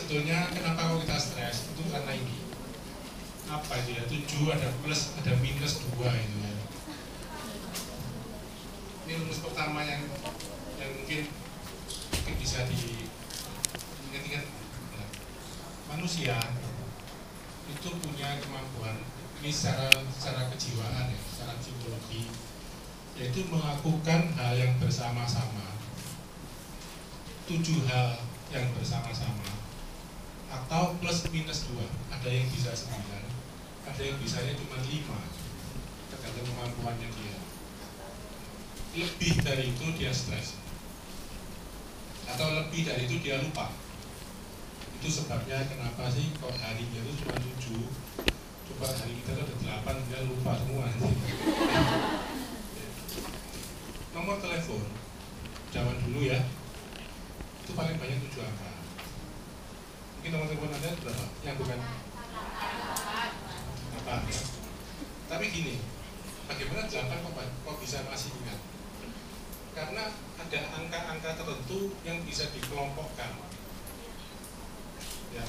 sebetulnya kenapa kok kita stres itu karena ini apa itu ya, 7 ada plus ada minus 2 itu ya. Ini rumus pertama yang mungkin bisa diingat-ingat ya. Manusia itu punya kemampuan ini secara kejiwaan ya, secara psikologi, yaitu melakukan hal yang bersama-sama, 7 hal yang bersama-sama, atau plus minus 2, ada yang bisa 9, ada yang bisanya cuma 5, tergantung kemampuannya dia. Lebih dari itu dia stres, atau lebih dari itu dia lupa. Itu sebabnya kenapa sih kok harinya itu cuma 7, coba hari kita ada 8, dia lupa semua. Nomor telepon zaman dulu ya, itu paling banyak 7 angka. Mungkin nomor telepon Anda berapa? Yang bukan apa ya? Tapi gini, bagaimana 8 kok bisa masih ingat? Karena ada angka-angka tertentu yang bisa dikelompokkan. Ya,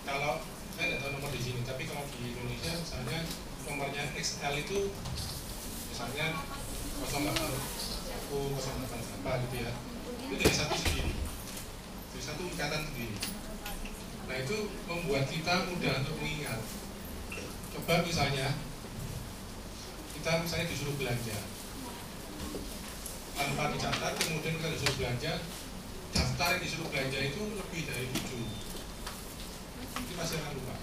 kalau saya tidak tahu nomor di sini, tapi kalau di Indonesia misalnya nomornya XL itu misalnya 081 apa gitu ya, itu dari satu sendiri, dari satu ikatan sendiri. Nah itu membuat kita mudah untuk mengingat. Coba misalnya kita disuruh belanja tanpa dicatat, kemudian kita disuruh belanja, daftar yang disuruh belanja itu lebih dari 7, itu pasti akan lupa.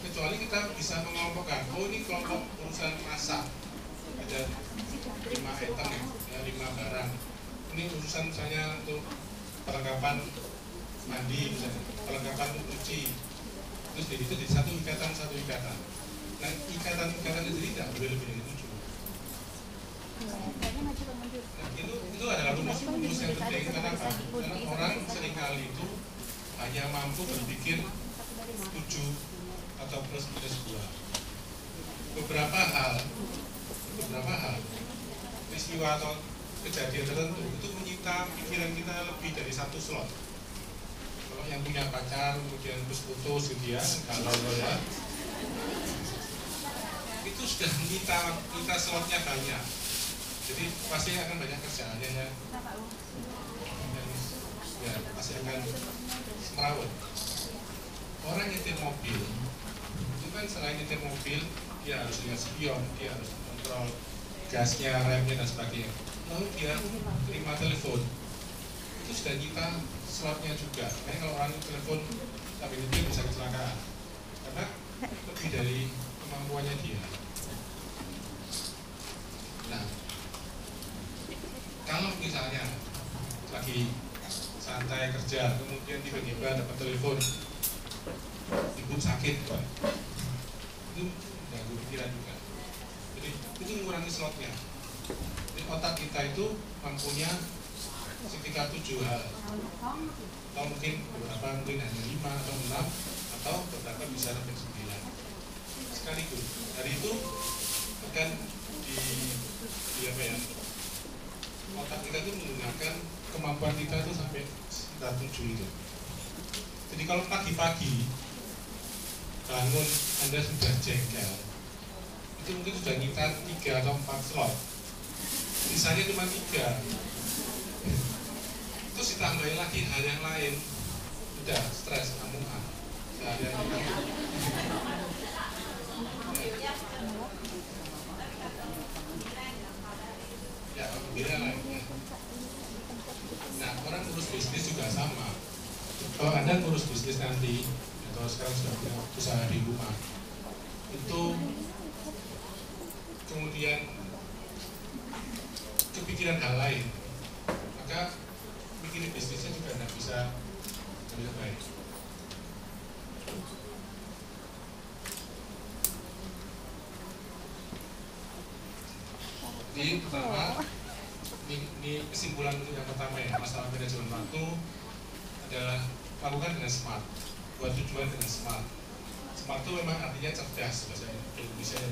Kecuali kita bisa mengelompokkan, oh ini kelompok urusan masak, ada 5 item ya, 5 barang. Ini urusan misalnya untuk perlengkapan mandi misalnya, perlengkapan untuk cuci, terus itu di satu ikatan. Nah ikatan itu tidak boleh lebih dari 7. Nah, itu adalah rumus yang penting. Kenapa? Karena orang seringkali itu hanya mampu berpikir 7 atau plus minus 2. Beberapa hal peristiwa atau kejadian tertentu itu menyita pikiran kita lebih dari 1 slot. Kalau yang punya pacar kemudian terus putus gitu ya, kalau ya itu sudah menyita slotnya banyak, jadi pasti akan banyak kerjaannya ya pasti akan merawat. Orang nyetir mobil itu kan selain nyetir mobil dia harus lihat spion, dia harus kontrol gasnya, remnya dan sebagainya. Lalu dia terima telepon, itu sudah nyita slotnya juga. Makanya kalau orang telepon tapi dia bisa kecelakaan karena lebih dari kemampuannya dia. Nah, kalau misalnya lagi santai kerja, kemudian tiba-tiba dapat telepon, ibu sakit, Pak, itu ganggu pikiran juga. Jadi itu mengurangi slotnya. Jadi otak kita itu mampunya sekitar 7 hal, atau mungkin beberapa mungkin hanya 5 atau 6, atau beberapa bisa sampai 9 sekaligus. Dari itu akan di apa ya, otak kita itu menggunakan kemampuan kita itu sampai sekitar 7 itu. Jadi kalau pagi-pagi bangun Anda sudah jengkel, itu mungkin sudah nyita 3 atau 4 slot, sisanya cuma 3. Terus ditambahin lagi hal yang lain, udah stres, amukan ya beda lah ya. Nah orang ngurus bisnis juga sama. Kalau Anda ngurus bisnis nanti, atau sekarang sudah punya usaha di rumah, itu kemudian kepikiran hal lain, maka bikin bisnisnya juga tidak bisa baik. Jadi pertama, ini kesimpulan untuk yang pertama ya, masalah manajemen waktu adalah lakukan dengan smart, buat tujuan dengan smart. Smart itu memang artinya cerdas bahasa Indonesia,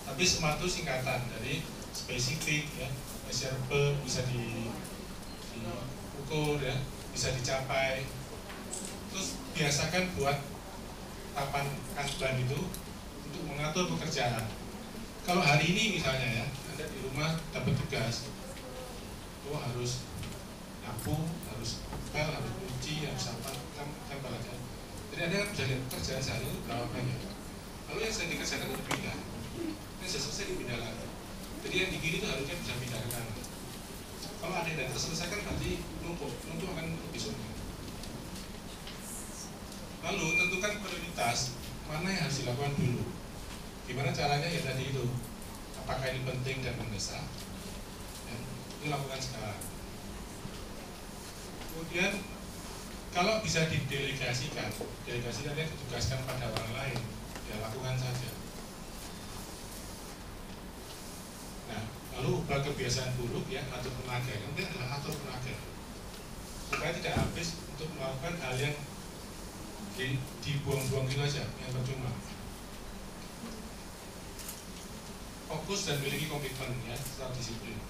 tapi smart itu singkatan dari spesifik ya, measurable, bisa diukur ya, bisa dicapai, Terus biasakan buat papan kanban itu untuk mengatur pekerjaan. Kalau hari ini misalnya ya, Anda di rumah dapat tugas, oh harus nyapu, harus pel, harus cuci, harus apa, tempel aja. Jadi Anda kan bisa lihat pekerjaan sehari itu berapa banyak. Lalu yang sedang dikerjakan itu pindah, yang sudah selesai dipindah lagi. Jadi yang di kiri itu harusnya bisa pindah ke kanan. Kalau ada yang terselesaikan berarti numpuk akan lebih sulit. Lalu tentukan prioritas mana yang harus dilakukan dulu. Gimana caranya ya tadi itu, apakah ini penting dan mendesak, ya, itu lakukan sekarang. Kemudian kalau bisa didelegasikan, delegasikannya ditugaskan pada orang lain, ya lakukan saja. Nah, lalu ubah kebiasaan buruk ya, atur tenaga. Yang penting adalah atur tenaga supaya tidak habis untuk melakukan hal yang dibuang-buang gitu aja, yang percuma. Fokus dan miliki komitmen ya, secara disiplin.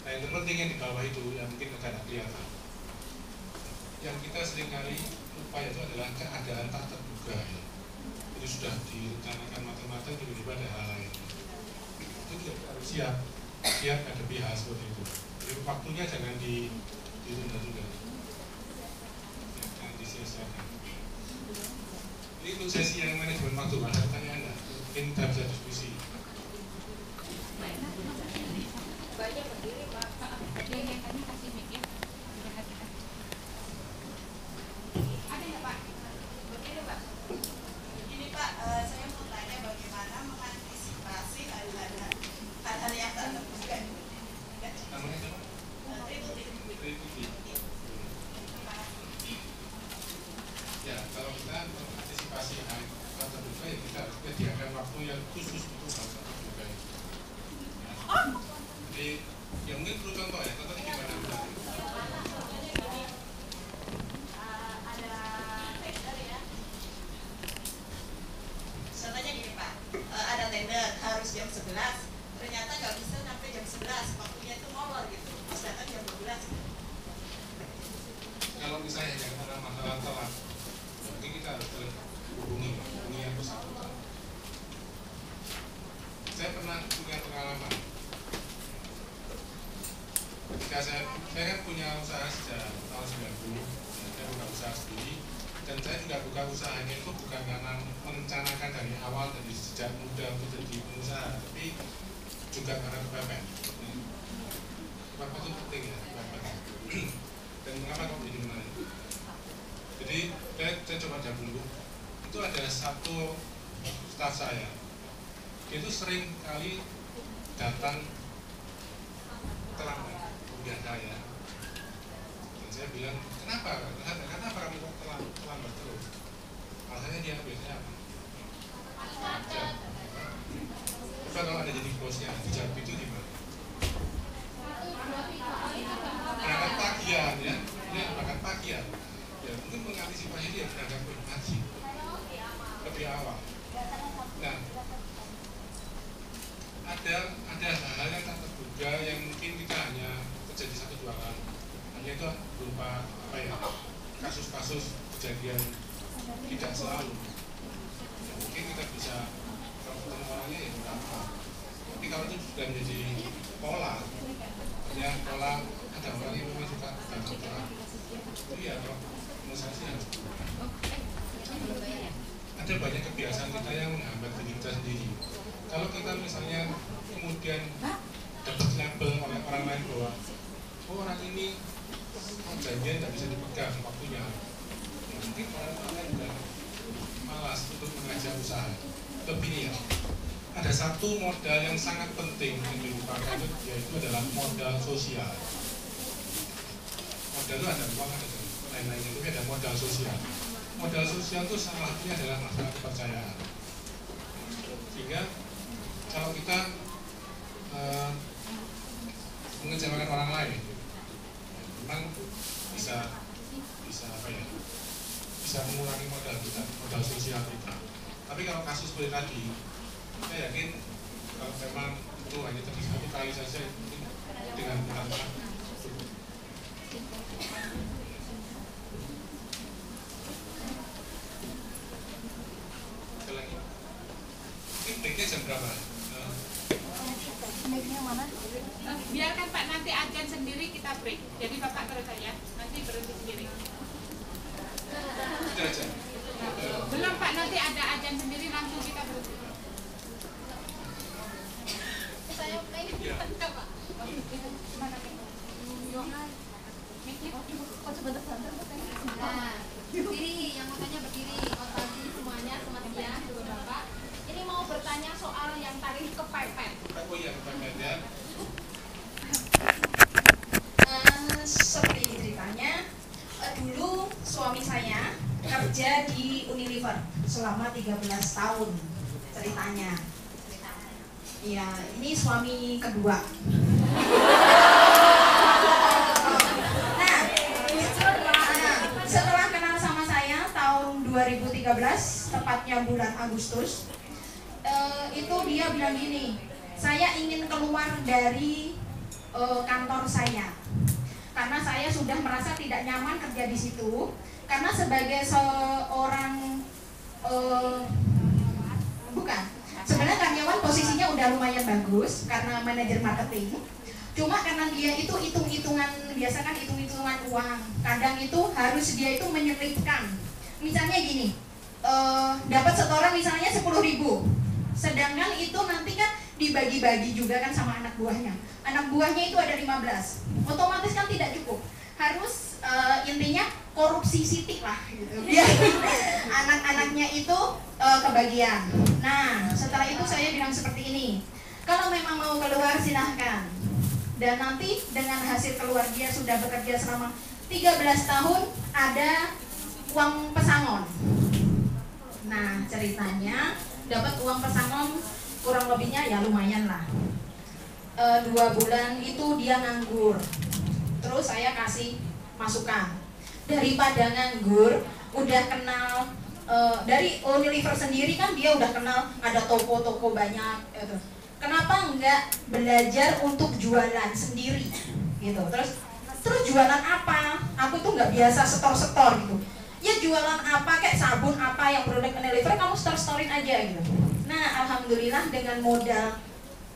Nah, yang terpenting yang di bawah itu yang mungkin agak kelihatan. Yang kita seringkali lupa itu adalah keadaan tak terduga ya. Itu sudah direncanakan matang-matang, tiba-tiba ada hal lain. Itu kita harus siap hadapi hal seperti itu. Jadi waktunya jangan ditunda-tunda, jangan disia-siakan. Ini untuk sesi yang manajemen waktu, ada pertanyaan Anda? Mungkin kita bisa diskusi. Banyak berdiri Pak. Yang tanya kasih mic ya. Ada nggak Pak? Berdiri Pak. Ini Pak, saya mau tanya bagaimana mengantisipasi hal-hal yang tak terduga. Namanya siapa? Triputi. Ya, kalau kita mengantisipasi hal tak terduga ya kita harus menyediakan waktu yang khusus untuk hal tak terduga. Jadi, ya mungkin perlu contoh ya, contohnya gimana? Ada tender ya. Contohnya gini Pak, ada tender harus jam 11, ternyata nggak bisa sampai jam 11, waktunya itu molor gitu, pas datang jam 12. Kalau misalnya yang ada masalah telat, mungkin kita harus hubungi yang bersangkutan. Saya pernah punya pengalaman. Ketika saya kan punya usaha sejak tahun 90, saya buka usaha sendiri, dan saya juga buka usahanya itu bukan karena merencanakan dari awal dari sejak muda untuk jadi pengusaha, tapi juga karena kepepet. Kepepet itu penting ya, kepepet. Dan mengapa kok jadi menarik? Jadi saya coba dahulu, itu ada satu staf saya, dia itu sering kali datang terlambat kemudian saya, dan saya bilang kenapa kamu kok terlambat terus? Alasannya dia biasanya apa? Coba kalau ada jadi bosnya dijawab itu gimana? Berangkat pagian ya, dia berangkat pagian. Ya mungkin mengantisipasi dia berangkat pagi lebih awal. Nah, ada hal-hal yang tak terduga yang mungkin kita hanya terjadi 1-2 kali. Hanya itu berupa apa ya, kasus-kasus kejadian tidak selalu. Ya, mungkin kita bisa kalau ketemu orangnya ya berapa. Tapi kalau itu sudah menjadi pola, ya pola ada orang yang memang suka datang telat. Iya, kalau menurut saya sih harus berubah. Ada banyak kebiasaan kita yang menghambat diri kita sendiri. Kalau kita misalnya kemudian dapat label oleh orang lain bahwa oh orang ini janjian tidak bisa dipegang waktunya, ya, mungkin orang lain juga malas untuk mengajak usaha. Lebih ya, ada satu modal yang sangat penting yang dilupakan, yaitu adalah modal sosial. Modal itu ada uang, ada lain-lainnya, tapi ada modal sosial. Modal sosial itu salah satunya adalah masalah kepercayaan. Sehingga kalau kita mengecewakan orang lain, memang bisa apa ya, bisa mengurangi modal kita, modal sosial kita. Tapi kalau kasus seperti tadi, saya yakin kalau memang itu hanya terjadi 1 kali saja, mungkin dengan benar-benar cukup. breaknya jam berapa? Biarkan Pak, nanti ajan sendiri kita break. Jadi Bapak terus saja, nanti berhenti sendiri. Sudah aja. Belum Pak, nanti ada ajan sendiri langsung kita berhenti. Saya play. Ya. Pak. Nah, berdiri, yang makanya berdiri, pagi semuanya, selamat siang, Ibu Bapak. Ini mau bertanya soal yang tadi kepepet. Oh iya, kepepet ya. Seperti ceritanya, dulu suami saya kerja di Unilever selama 13 tahun ceritanya. Iya, ini suami kedua. Nah, setelah kenal sama saya tahun 2013, tepatnya bulan Agustus, itu dia bilang gini, saya ingin keluar dari kantor saya karena saya sudah merasa tidak nyaman kerja di situ. Karena sebagai seorang sebenarnya karyawan posisinya udah lumayan bagus karena manajer marketing. Cuma karena dia itu hitung-hitungan, biasa kan hitung-hitungan uang. Kadang itu harus dia itu menyelipkan. Misalnya gini, dapat setoran misalnya 10.000. Sedangkan itu nanti kan dibagi-bagi juga kan sama anak buahnya. Anak buahnya itu ada 15. Otomatis kan tidak cukup. Harus intinya korupsi sitik lah gitu. Biar anak-anaknya itu kebagian. Nah, setelah itu saya bilang seperti ini. Kalau memang mau keluar silahkan. Dan nanti dengan hasil keluar dia sudah bekerja selama 13 tahun ada uang pesangon. Nah, ceritanya dapat uang pesangon kurang lebihnya ya lumayan lah. 2 bulan itu dia nganggur. Terus saya kasih masukan. Daripada nganggur, udah kenal dari Unilever sendiri kan dia udah kenal ada toko-toko banyak gitu. Kenapa enggak belajar untuk jualan sendiri gitu. Terus jualan apa? Aku tuh nggak biasa setor-setor gitu. Ya jualan apa kayak sabun apa yang produk Unilever kamu store-storin aja gitu. Nah, alhamdulillah dengan modal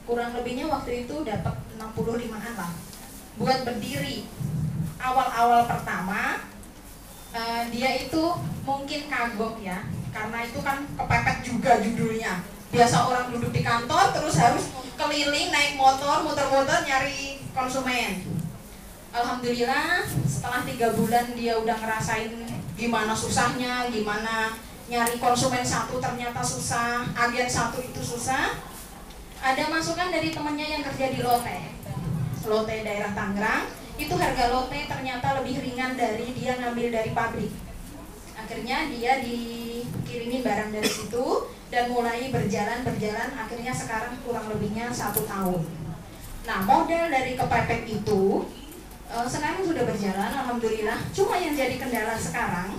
kurang lebihnya waktu itu dapat 65-an lah buat berdiri. Awal-awal pertama dia itu mungkin kagok ya, karena itu kan kepepet juga judulnya. Biasa orang duduk di kantor terus harus keliling naik motor, muter-muter nyari konsumen. Alhamdulillah setelah 3 bulan dia udah ngerasain gimana susahnya, gimana nyari konsumen satu ternyata susah, agen satu itu susah. Ada masukan dari temannya yang kerja di Lotte daerah Tangerang, itu harga Lotte ternyata lebih ringan dari dia ngambil dari pabrik. Akhirnya dia dikirimin barang dari situ dan mulai berjalan, akhirnya sekarang kurang lebihnya 1 tahun. Nah, modal dari kepepet itu sekarang sudah berjalan, alhamdulillah. Cuma yang jadi kendala sekarang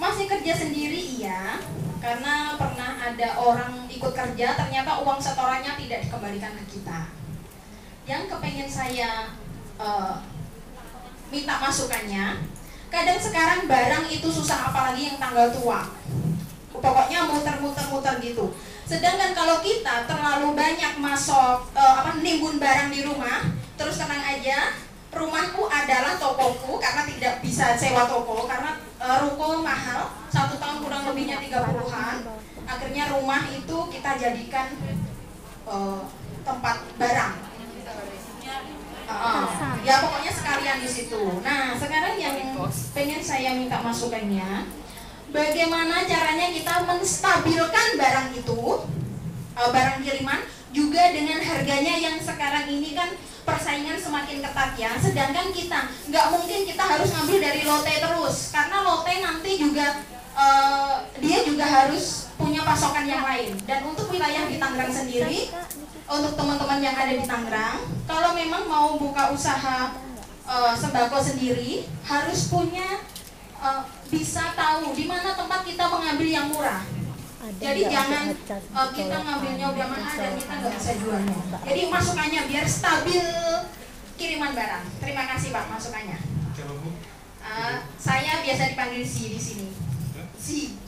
masih kerja sendiri iya, karena pernah ada orang ikut kerja ternyata uang setorannya tidak dikembalikan ke kita. Yang kepengen saya minta masukannya, kadang sekarang barang itu susah, apalagi yang tanggal tua. Pokoknya muter-muter gitu. Sedangkan kalau kita terlalu banyak masuk nimbun barang di rumah, terus tenang aja, rumahku adalah tokoku karena tidak bisa sewa toko karena ruko mahal, 1 tahun kurang lebihnya 30-an. Akhirnya rumah itu kita jadikan tempat barang. Ya pokoknya sekalian di situ. Nah, sekarang yang pengen saya minta masukannya, bagaimana caranya kita menstabilkan barang itu, barang kiriman, juga dengan harganya yang sekarang ini kan persaingan semakin ketat ya. Sedangkan kita nggak mungkin kita harus ngambil dari Lotte terus, karena Lotte nanti juga dia juga harus punya pasokan yang lain. Dan untuk wilayah di Tangerang sendiri, untuk teman-teman yang ada di Tangerang, kalau memang mau buka usaha sembako sendiri, harus punya bisa tahu di mana tempat kita mengambil yang murah. Jadi jangan kita ngambilnya udah mahal dan kita nggak bisa jualnya. Jadi masukannya biar stabil kiriman barang. Terima kasih Pak masukannya. Siapa Bu? Saya biasa dipanggil Si di sini. Si.